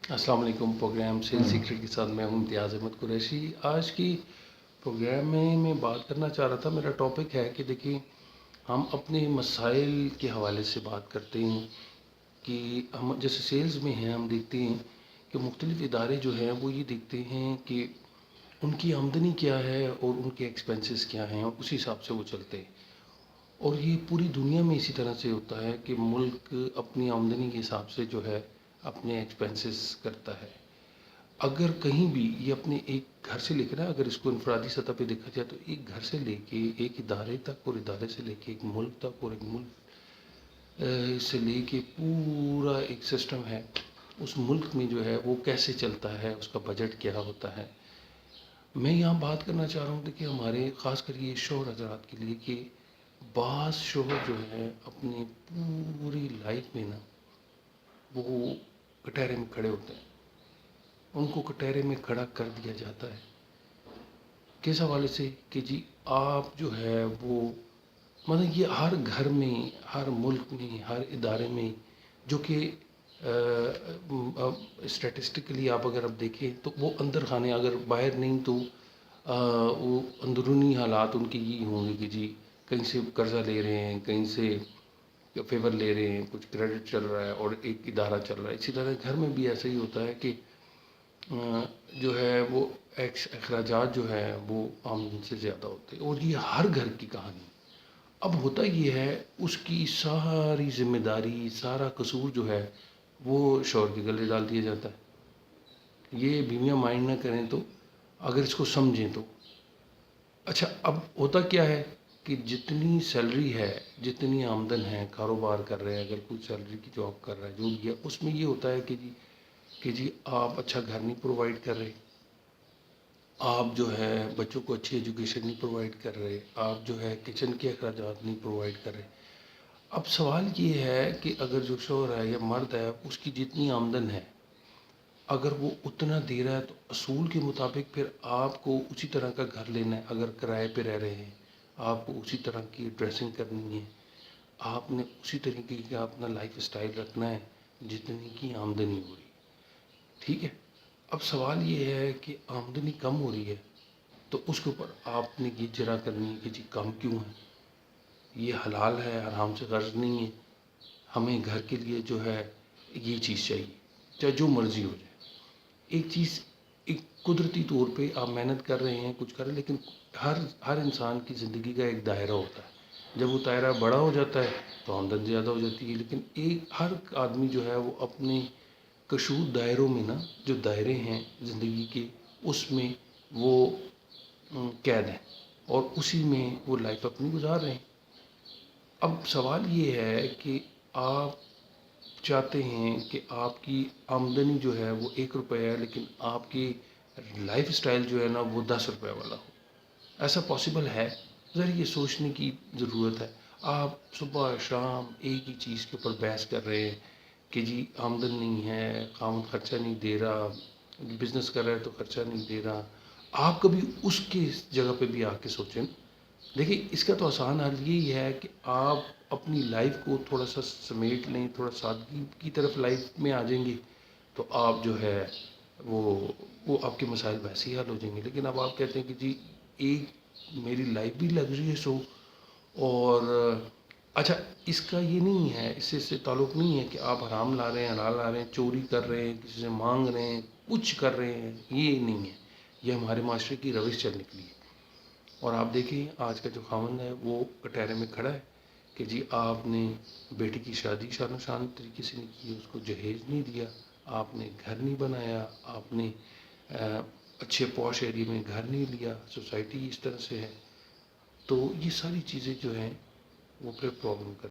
السلام علیکم۔ Programme cell secret کے ساتھ میں ہوں امتیاز احمد قریشی۔ آج کی پروگرام میں بات کرنا چاہ رہا تھا، میرا ٹاپک ہے کہ دیکھیں ہم اپنے مسائل کے حوالے سے بات کرتے ہیں کہ ہم جیسے سیلز میں ہیں، ہم دیکھتے ہیں کہ مختلف ادارے جو ہیں وہ یہ دیکھتے ہیں کہ ان کی آمدنی کیا ہے اور ان کے ایکسپنسز کیا ہیں، اور اسی حساب سے وہ چلتے ہیں۔ اور یہ پوری دنیا میں اسی طرح سے ہوتا ہے کہ ملک اپنی آمدنی کے حساب سے جو ہے اپنے ایکسپنسز کرتا ہے۔ اگر کہیں بھی یہ اپنے ایک گھر سے لے کے نا، اگر اس کو انفرادی سطح پہ دیکھا جائے تو ایک گھر سے لے کے ایک ادارے تک، اور ادارے سے لے کے ایک ملک تک، اور ایک ملک سے لے کے پورا ایک سسٹم ہے، اس ملک میں جو ہے وہ کیسے چلتا ہے، اس کا بجٹ کیا ہوتا ہے۔ میں یہاں بات کرنا چاہ رہا ہوں کہ ہمارے خاص کر یہ شوہر حضرات کے لیے کہ بعض شوہر جو ہے اپنی پوری لائف میں نا وہ کٹہرے میں کھڑے ہوتے ہیں، ان کو کٹہرے میں کھڑا کر دیا جاتا ہے۔ کس حوالے سے کہ جی آپ جو ہے وہ مطلب یہ ہر گھر میں، ہر ملک میں، ہر ادارے میں، جو کہ اسٹیٹسٹکلی آپ اگر اب دیکھیں تو وہ اندر خانے، اگر باہر نہیں تو وہ اندرونی حالات ان کے یہ ہوں گے کہ جی کہیں سے قرضہ لے رہے ہیں، کہیں سے فیور لے رہے ہیں، کچھ کریڈٹ چل رہا ہے اور ایک ادارہ چل رہا ہے۔ اسی طرح گھر میں بھی ایسا ہی ہوتا ہے کہ جو ہے وہ اخراجات جو ہے وہ آمدن سے زیادہ ہوتے ہیں، اور یہ ہر گھر کی کہانی۔ اب ہوتا یہ ہے اس کی ساری ذمہ داری، سارا قصور جو ہے وہ شوہر کے گلے ڈال دیا جاتا ہے۔ یہ بیویاں مائنڈ نہ کریں تو، اگر اس کو سمجھیں تو اچھا۔ اب ہوتا کیا ہے کہ جتنی سیلری ہے، جتنی آمدن ہے، کاروبار کر رہے ہیں، اگر کوئی سیلری کی جاب کر رہا ہے جو بھی ہے، اس میں یہ ہوتا ہے کہ جی آپ اچھا گھر نہیں پرووائڈ کر رہے، آپ جو ہے بچوں کو اچھی ایجوکیشن نہیں پرووائڈ کر رہے، آپ جو ہے کچن کے اخراجات نہیں پرووائڈ کر رہے۔ اب سوال یہ ہے کہ اگر جو شوہر ہے یا مرد ہے اس کی جتنی آمدن ہے، اگر وہ اتنا دے رہا ہے تو اصول کے مطابق پھر آپ کو اسی طرح کا گھر لینا ہے۔ اگر کرائے پہ رہ رہے ہیں، آپ کو اسی طرح کی ڈریسنگ کرنی ہے، آپ نے اسی طریقے کا اپنا لائف اسٹائل رکھنا ہے جتنی کی آمدنی ہو رہی ہے، ٹھیک ہے۔ اب سوال یہ ہے کہ آمدنی کم ہو رہی ہے تو اس کے اوپر آپ نے یہ جرا کرنی ہے کہ جی کم کیوں ہے، یہ حلال ہے، حرام سے غرض نہیں ہے، ہمیں گھر کے لیے جو ہے یہ چیز چاہیے، چاہے جو مرضی ہو جائے۔ ایک چیز، ایک قدرتی طور پہ آپ محنت کر رہے ہیں، کچھ کر رہے ہیں، لیکن ہر انسان کی زندگی کا ایک دائرہ ہوتا ہے۔ جب وہ دائرہ بڑا ہو جاتا ہے تو آمدن زیادہ ہو جاتی ہے، لیکن ہر آدمی جو ہے وہ اپنے کشود دائروں میں نا، جو دائرے ہیں زندگی کے، اس میں وہ قید ہیں اور اسی میں وہ لائف اپنی گزار رہے ہیں۔ اب سوال یہ ہے کہ آپ چاہتے ہیں کہ آپ کی آمدنی جو ہے وہ 1 روپے ہے، لیکن آپ کی لائف اسٹائل جو ہے نا وہ 10 روپے والا ہو۔ ایسا پاسبل ہے؟ ذرا یہ سوچنے کی ضرورت ہے۔ آپ صبح شام ایک ہی چیز کے اوپر بحث کر رہے ہیں کہ جی آمدن نہیں ہے، خاوند خرچہ نہیں دے رہا، بزنس کر رہا ہے تو خرچہ نہیں دے رہا۔ آپ کبھی اس کی جگہ پہ بھی آ کے سوچیں۔ دیکھیں اس کا تو آسان حل یہی ہے کہ آپ اپنی لائف کو تھوڑا سا سمیٹ لیں، تھوڑا سادگی کی طرف لائف میں آ جائیں گے تو آپ جو ہے وہ آپ کے مسائل ویسے ہی حل ہو جائیں گے۔ لیکن اب آپ کہتے ہیں کہ جی ایک میری لائف بھی لگژریس ہو، اور اچھا اس کا یہ نہیں ہے، اس سے تعلق نہیں ہے کہ آپ حرام لا رہے ہیں، حلال لا رہے ہیں، چوری کر رہے ہیں، کسی سے مانگ رہے ہیں، کچھ کر رہے ہیں، یہ نہیں ہے۔ یہ ہمارے معاشرے کی روش چل نکلی ہے۔ اور آپ دیکھیں آج کا جو خاوند ہے وہ کٹہرے میں کھڑا ہے کہ جی آپ نے بیٹی کی شادی شان و شان طریقے سے نہیں کی، اس کو جہیز نہیں دیا، آپ نے گھر نہیں بنایا، آپ نے اچھے پوش ایریے میں گھر نہیں لیا، سوسائٹی اس طرح سے ہے، تو یہ ساری چیزیں جو ہیں وہ پھر پرابلم کر